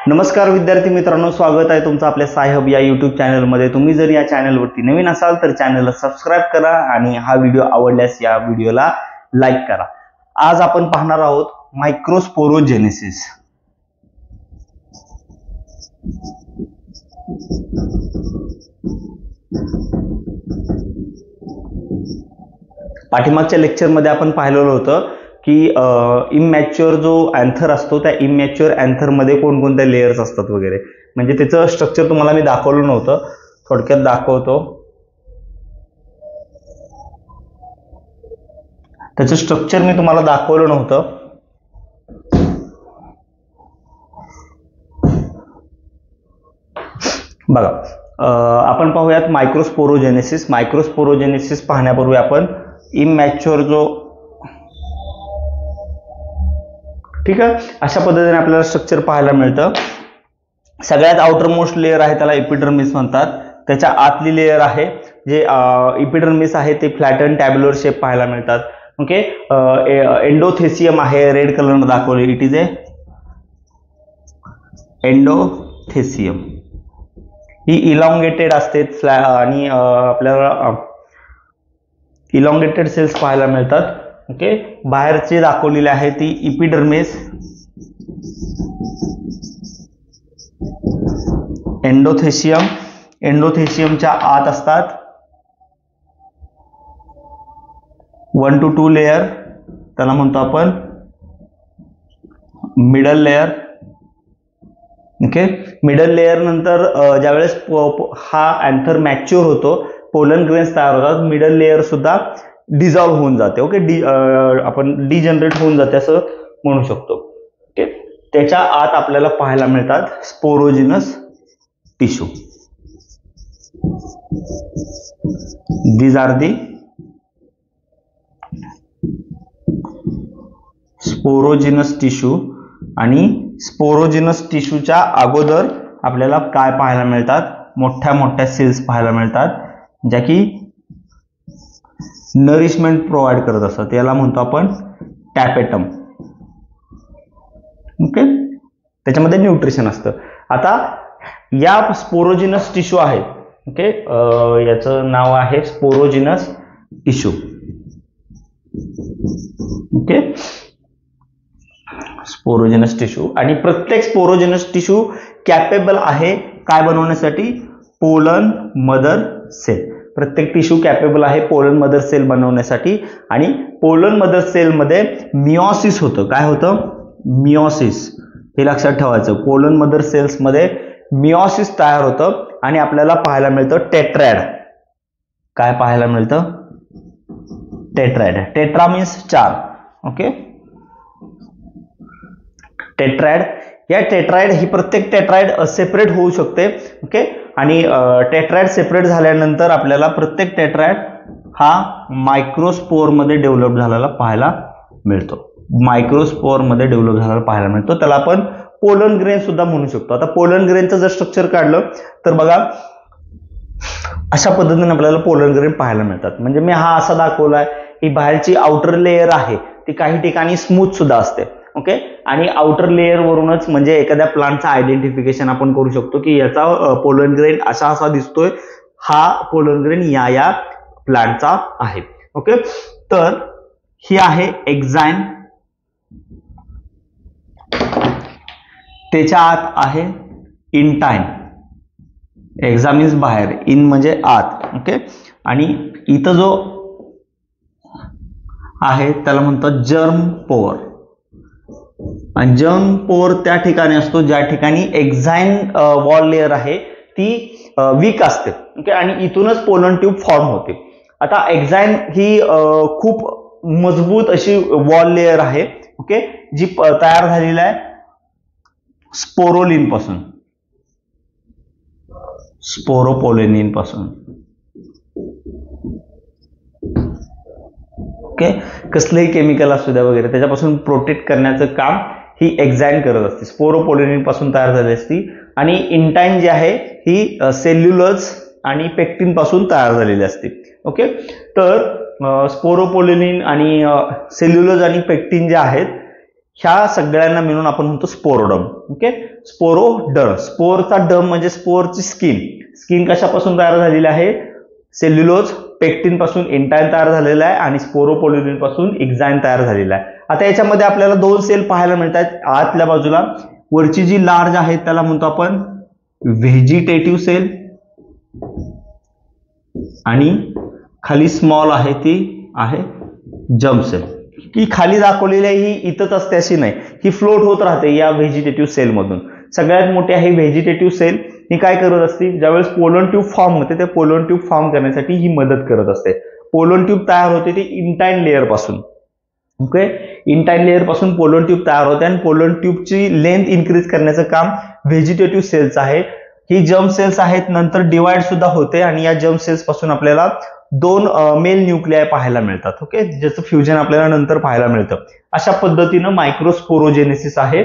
नमस्कार विद्यार्थी मित्रांनो, स्वागत आहे तुमचं आपल्या साई हब या यूट्यूब चॅनलमध्ये। तुम्ही जर या चॅनलवरती नवीन असाल तर चॅनलला सबस्क्राइब करा आणि हा व्हिडिओ आवडल्यास या व्हिडिओला लाईक करा। आज आपण पाहणार आहोत मायक्रोस्पोरोजेनेसिस। पाठीमागच्या लेक्चरमध्ये आपण पाहिलेलं होतं की इमॅच्युअर जो अँथर असतो त्या इमॅच्युअर अँथर मध्ये कोणकोणत्या लेयर्स असतात वगैरे, म्हणजे त्याचं स्ट्रक्चर तुम्हाला मी दाखवलं नव्हतं, थोडक्यात दाखवतो। त्याचं स्ट्रक्चर मी तुम्हाला दाखवलं नव्हतं। बघा, आपण पाहूयात मायक्रोस्पोरोजेनेसिस। मायक्रोस्पोरोजेनेसिस पाहण्यापूर्वी आपण इमॅच्युअर जो, ठीक आहे, अशा पद्धतीने आपल्याला स्ट्रक्चर पाहायला मिळतं। सगळ्यात आउटर मोस्ट लेयर आहे त्याला एपिडर्मिस म्हणतात। त्याच्या आतली लेयर आहे जे एपिडर्मिस आहे ते फ्लॅटन टॅब्युलर शेप पाहायला मिळतात। ओके, एंडोथेसियम आहे, रेड कलर मध्ये दाखवले, it is a endothecium. He elongated असते आणि आपल्याला इलॉंगेटेड सेल्स पाहायला मिळतात। ओके, बाहेरची दाखवलेली आहे ती एपिडर्मिस, एंडोथेसियम। एंडोथेसियमच्या आत असतात 1 to 2 लेयर, त्याला म्हणतो आपण middle layer. Okay, middle layer नंतर ज्यावेळेस हा अँथर मॅच्युअर होतो, पोलन ग्रेन्स तयार होतात, मिडल लेयर सुद्धा डिझॉल्व्ह होऊन जाते। ओके, आपण डिजनरेट होऊन जाते असं म्हणू शकतो। ओके, त्याच्या आत आपल्याला पाहायला मिळतात sporogenous tissue. These are the sporogenous tissue. आणि स्पोरोजिनस टिश्यूच्या अगोदर आपल्याला काय पाहायला मिळतात? मोठ्या मोठ्या सेल्स पाहायला मिळतात ज्या की नरिशमेंट प्रोव्हाइड करत असतात, याला म्हणतो आपण टॅपेटम। ओके, त्याच्यामध्ये न्यूट्रिशन असतं। आता या स्पोरोजिनस टिश्यू आहे, ओके, याचं नाव आहे sporogenous tissue. Okay, sporogenous tissue, आणि प्रत्येक स्पोरोजिनस टिश्यू कॅपेबल आहे काय बनवण्यासाठी? Pollen mother cell. प्रत्येक टिश्यू कॅपेबल आहे पोलन मदर सेल बनवण्यासाठी। आणि पोलन मदर सेल मध्ये मिओसिस होतं। काय होतं? मिओसिस, हे लक्षात ठेवायचं। पोलन मदर सेल्स मध्ये मिओसिस तयार होतं आणि आपल्याला पाहायला मिळतं टेट्रॅड। काय पाहायला मिळतं? Tetrad. Tetra means 4। Okay, tetrad. या टेट्राइड ही प्रत्येक टेट्राइड सेपरेट होऊ शकते। ओके, आणि टेट्राइड सेपरेट झाल्यानंतर आपल्याला प्रत्येक टेट्राइड हा मायक्रोस्पोर मध्ये डेव्हलप झालेला पाहायला मिळतो। मायक्रोस्पोर मध्ये डेव्हलप झालेला पाहायला मिळतो, त्याला आपण पोलन ग्रेन सुद्धा म्हणू शकतो। आता पोलन ग्रेनचं जर स्ट्रक्चर काढलं तर बघा, अशा पद्धतीने आपल्याला पोलन ग्रेन पाहायला मिळतात। म्हणजे मी हा असा दाखवलाय, ही बाहेरची आउटर लेयर आहे ती काही ठिकाणी स्मूथ सुद्धा असते। ओके, आणि आउटर लेयर वरूनच म्हणजे एखाद्या प्लांटचा आयडेंटिफिकेशन आपण करू शकतो की याचा पोलन ग्रेन असा असा दिसतोय, हा पोलन ग्रेन या प्लांटचा आहे। ओके, तर ही आहे एक्झाइन, त्याच्या आत आहे इंटाइन। एक्झा मीन्स बाहेर, इन म्हणजे आत। ओके, आणि इथं जो आहे त्याला म्हणतात जर्म पोर। आणि जर्म पोर त्या ठिकाणी असतो ज्या ठिकाणी एक्झाइन वॉल लेयर आहे ती वीक असते। ओके, आणि इथूनच पोलन ट्यूब फॉर्म होते। आता एक्झाइन ही खूप मजबूत अशी वॉल लेयर आहे, ओके, जी तयार झालेली आहे स्पोरोलिन पासून, स्पोरोपोलिनिन पासून। ओके, कसलेही केमिकल असू द्या वगैरे त्याच्यापासून प्रोटेक्ट करण्याचं काम ही एक्झाइन करत असते। स्पोरोपोलिनिन पासून तयार झाली असती। आणि इंटाइन जी आहे ही सेल्युलोज आणि पेक्टिन पासून तयार झालेली असते। ओके, तर स्पोरोपोलिनिन आणि सेल्युलोज आणि पेक्टिन जे आहेत ह्या सगळ्यांना मिळून आपण म्हणतो स्पोरोडर्म. ओके, स्पोरोडर्म. स्पोरचा डर्म म्हणजे स्पोरची स्किन कशापासून तयार झालेली आहे? सेल्युलोज, पेक्टिन पासून इंटाइन तयार झालेला आहे आणि स्पोरोपोलिनिन पासून एक्झाइन तयार झालेला आहे. आता याच्यामध्ये आपल्याला 2 सेल पाहायला मिळतात. आतल्या बाजूला वरची जी लार्ज आहे त्याला म्हणतो आपण व्हेजिटेटिव्ह सेल आणि खाली स्मॉल आहे ती आहे जर्म सेल. ही खाली दाखवलेली आहे, ही इथंच असते अशी नाही, ही फ्लोट होत राहते या व्हेजिटेटिव्ह सेल मधून. सगळ्यात मोठी आहे व्हेजिटेटिव्ह सेल. ही काय करत असते? ज्यावेळेस पोलन ट्यूब फॉर्म होते ते पोलन ट्यूब फॉर्म करण्यासाठी ही मदत करत असते. पोलन ट्यूब तयार होते ते इंटाइन लेअर पासून. ओके, इंटाइन लेअर पासून पोलन ट्यूब तयार होते आणि पोलन ट्यूबची लेंथ इन्क्रीज करण्याचं काम व्हेजिटेटिव्ह सेल्स आहे. ही जर्म सेल्स आहेत, नंतर डिवाइड सुद्धा होते आणि या जर्म सेल्स पासून आपल्याला 2 मेल न्यूक्लिआय पाहायला मिळतात. ओके, ज्याचं फ्युजन आपल्याला नंतर पाहायला मिळतं. अशा पद्धतीनं मायक्रोस्पोरोजेनेसिस आहे.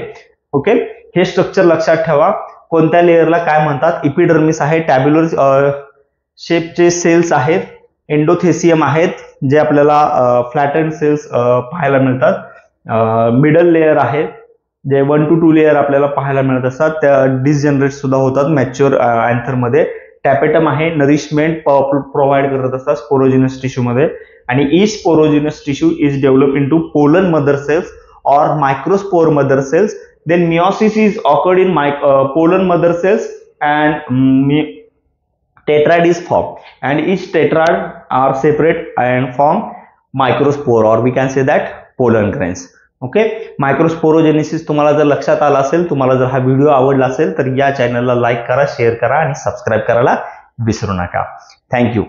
ओके, हे स्ट्रक्चर लक्षात ठेवा. कोणत्या लेअरला काय म्हणतात? इपिडर्मिस आहे, टॅब्युलर शेपचे सेल्स आहेत, एंडोथेसियम आहेत जे आपल्याला फ्लॅटन सेल्स पाहायला मिळतात, मिडल लेअर आहे जे 1 to 2 लेअर आपल्याला पाहायला मिळत असतात, त्या डिसजनरेट सुद्धा होतात मॅच्युअर अँथर मध्ये. टॅपेटम आहे, नरिशमेंट प्रोव्हाइड करत असतात स्पोरोजिनस टिश्यू मध्ये. आणि each sporogenous tissue is develop into pollen mother cells और microspore mother cells. Then meiosis is occurred in pollen mother cells and tetrad is formed, and each tetrad are separate and form microspore, or we can say that pollen grains. Okay, microsporogenesis तुम्हाला जर लक्षात आला असेल, तुम्हाला जर हा video आवडला असेल तर या चॅनलला लाईक करा, शेअर करा आणि सबस्क्राईब करायला विसरू नका. थँक्यू.